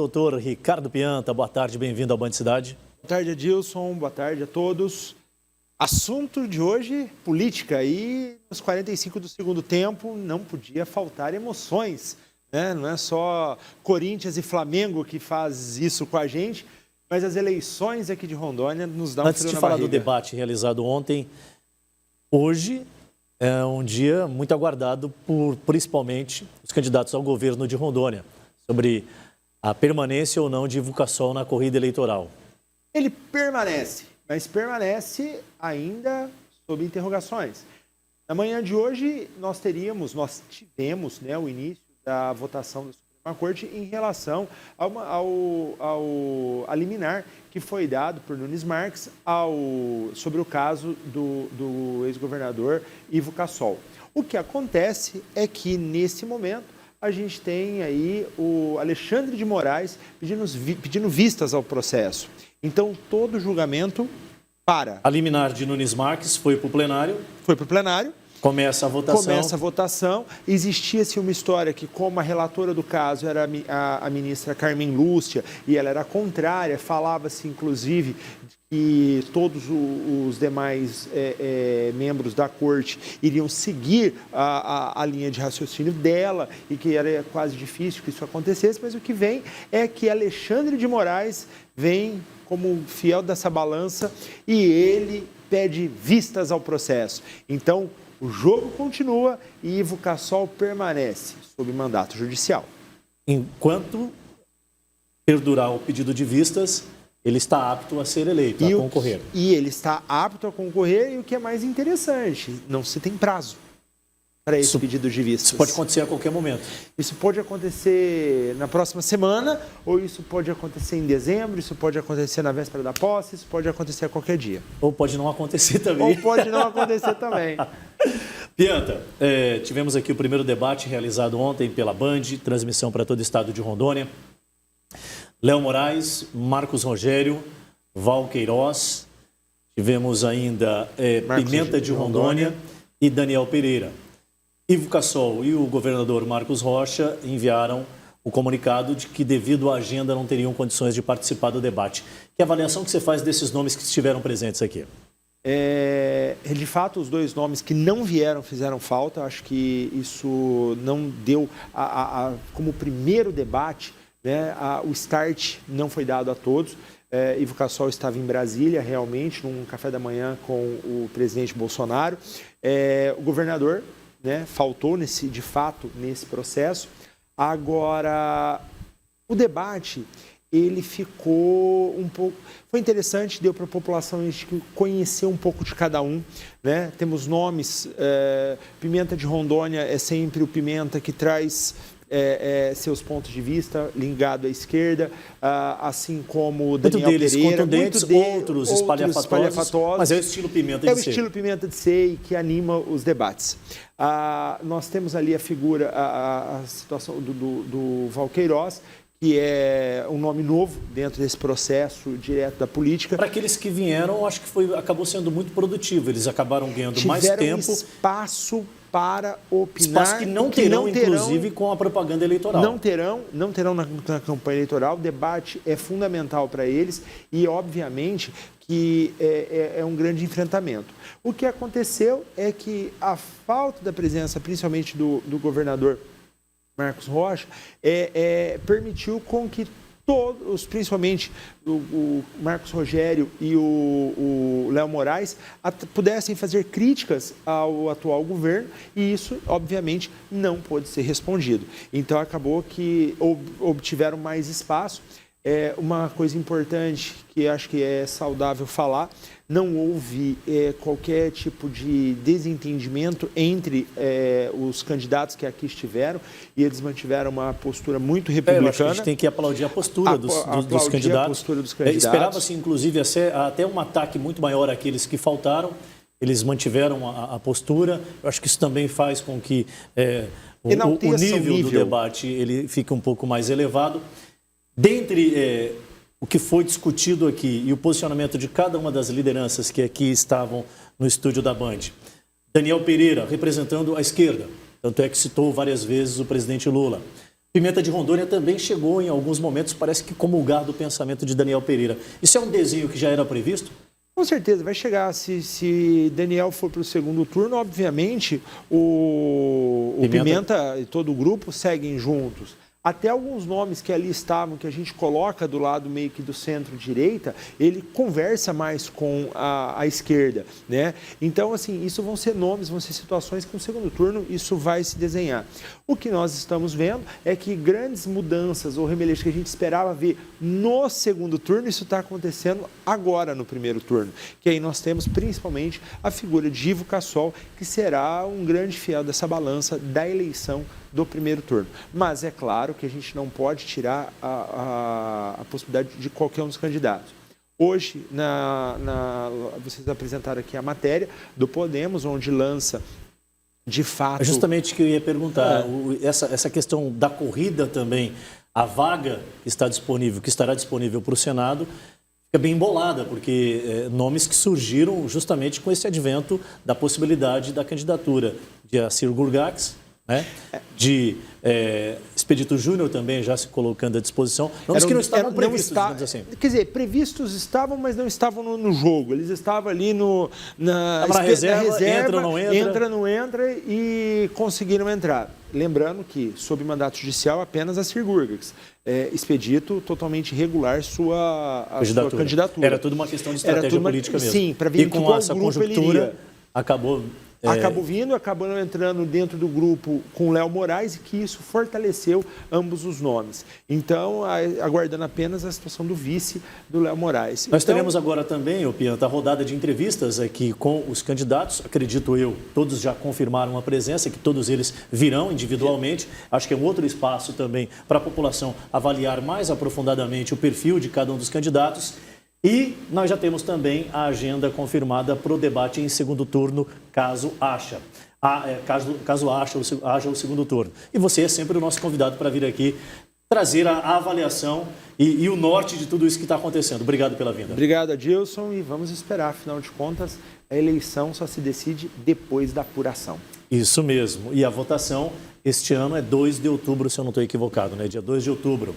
Doutor Ricardo Pianta, boa tarde, bem-vindo ao Band Cidade. Boa tarde, Adilson, boa tarde a todos. Assunto de hoje, política, e nos 45 do segundo tempo não podia faltar emoções, né? Não é só Corinthians e Flamengo que faz isso com a gente, mas as eleições aqui de Rondônia nos dão um Antes frio de na falar barriga. do debate realizado ontem, hoje é um dia muito aguardado por, principalmente, os candidatos ao governo de Rondônia, sobre a permanência ou não de Ivo Cassol na corrida eleitoral. Ele permanece, mas permanece ainda sob interrogações. Na manhã de hoje, nós tivemos, né, o início da votação da Suprema Corte em relação ao liminar que foi dado por Nunes Marques sobre o caso do ex-governador Ivo Cassol. O que acontece é que, nesse momento, a gente tem aí o Alexandre de Moraes pedindo vistas ao processo. Então, todo o julgamento para. A liminar de Nunes Marques foi para o plenário. Foi para o plenário. Começa a votação. Existia-se uma história que, como a relatora do caso era a ministra Carmen Lúcia, e ela era contrária, falava-se, inclusive, que todos os demais membros da corte iriam seguir a linha de raciocínio dela e que era quase difícil que isso acontecesse, mas o que vem é que Alexandre de Moraes vem como fiel dessa balança e ele pede vistas ao processo. Então, o jogo continua e Ivo Cassol permanece sob mandato judicial. Enquanto perdurar o pedido de vistas, ele está apto a ser eleito, a concorrer. E ele está apto a concorrer, e o que é mais interessante, não se tem prazo para esse pedido de vistas. Isso pode acontecer a qualquer momento. Isso pode acontecer na próxima semana, ou isso pode acontecer em dezembro, isso pode acontecer na véspera da posse, isso pode acontecer a qualquer dia. Ou pode não acontecer também. Ou pode não acontecer também. Pianta, tivemos aqui o primeiro debate realizado ontem pela Band, transmissão para todo o estado de Rondônia. Léo Moraes, Marcos Rogério, Val Queiroz, tivemos ainda Pimenta de Rondônia e Daniel Pereira. Ivo Cassol e o governador Marcos Rocha enviaram o comunicado de que, devido à agenda, não teriam condições de participar do debate. Que avaliação que você faz desses nomes que estiveram presentes aqui? De fato, os dois nomes que não vieram fizeram falta. Acho que isso não deu, como primeiro debate, né, o start não foi dado a todos. Ivo Cassol estava em Brasília, realmente, num café da manhã com o presidente Bolsonaro. O governador, né, faltou, de fato, nesse processo. Agora, o debate, ele ficou um pouco... Foi interessante, deu para a população conhecer um pouco de cada um, né? Temos nomes, Pimenta de Rondônia é sempre o Pimenta que traz seus pontos de vista ligado à esquerda, assim como Daniel Pereira, outros espalhafatosos, mas é o estilo Pimenta de ser. É o estilo Pimenta de ser e que anima os debates. Nós temos ali a figura, a situação do Val Queiroz, que é um nome novo dentro desse processo direto da política. Para aqueles que vieram, acho que acabou sendo muito produtivo. Eles acabaram ganhando mais tempo. Tiveram espaço para opinar. Espaço que não terão, inclusive, com a propaganda eleitoral. Não terão na campanha eleitoral. O debate é fundamental para eles e, obviamente, que é um grande enfrentamento. O que aconteceu é que a falta da presença, principalmente do governador Marcos Rocha, permitiu com que todos, principalmente o Marcos Rogério e o Léo Moraes, pudessem fazer críticas ao atual governo e isso, obviamente, não pôde ser respondido. Então, acabou que obtiveram mais espaço. Uma coisa importante que acho que é saudável falar, não houve qualquer tipo de desentendimento entre os candidatos que aqui estiveram e eles mantiveram uma postura muito republicana. Eu acho que a gente tem que aplaudir a postura dos candidatos. A postura dos candidatos. Esperava-se, inclusive, até um ataque muito maior àqueles que faltaram. Eles mantiveram a postura. Eu acho que isso também faz com que o nível do debate ele fique um pouco mais elevado. Dentre o que foi discutido aqui e o posicionamento de cada uma das lideranças que aqui estavam no estúdio da Band, Daniel Pereira, representando a esquerda, tanto é que citou várias vezes o presidente Lula. Pimenta de Rondônia também chegou em alguns momentos, parece que comulgar do pensamento de Daniel Pereira. Isso é um desenho que já era previsto? Com certeza, vai chegar. Se Daniel for para o segundo turno, obviamente, o Pimenta e todo o grupo seguem juntos. Até alguns nomes que ali estavam, que a gente coloca do lado meio que do centro-direita, ele conversa mais com a esquerda, né? Então, assim, isso vão ser nomes, vão ser situações que no segundo turno isso vai se desenhar. O que nós estamos vendo é que grandes mudanças ou remeleixos que a gente esperava ver no segundo turno, isso está acontecendo agora no primeiro turno. Que aí nós temos principalmente a figura de Ivo Cassol, que será um grande fiel dessa balança da eleição do primeiro turno. Mas é claro que a gente não pode tirar a possibilidade de qualquer um dos candidatos. Hoje, vocês apresentaram aqui a matéria do Podemos, onde lança, de fato... É justamente o que eu ia perguntar. Essa questão da corrida também, a vaga que está disponível, que estará disponível para o Senado, fica bem embolada, porque nomes que surgiram justamente com esse advento da possibilidade da candidatura de Assir Gurgax, né? De Expedito Júnior também já se colocando à disposição. Nomes que não estavam previstos, digamos assim. Quer dizer, previstos estavam, mas não estavam no jogo. Eles estavam ali na reserva, entra, não entra e conseguiram entrar. Lembrando que, sob mandato judicial, apenas Assir Gurgax. Expedito totalmente regular sua candidatura. Era tudo uma questão de estratégia política mesmo. Sim, para ver e com essa conjuntura acabou acabou não entrando dentro do grupo com Léo Moraes e que isso fortaleceu ambos os nomes. Então, aguardando apenas a situação do vice do Léo Moraes. Nós teremos agora também, Pimenta, a rodada de entrevistas aqui com os candidatos. Acredito eu, todos já confirmaram a presença, que todos eles virão individualmente. Acho que é um outro espaço também para a população avaliar mais aprofundadamente o perfil de cada um dos candidatos. E nós já temos também a agenda confirmada para o debate em segundo turno, caso haja o segundo turno. E você é sempre o nosso convidado para vir aqui trazer a avaliação e o norte de tudo isso que está acontecendo. Obrigado pela vinda. Obrigado, Adilson, e vamos esperar. Afinal de contas, a eleição só se decide depois da apuração. Isso mesmo. E a votação este ano é 2 de outubro, se eu não estou equivocado, né? Dia 2 de outubro.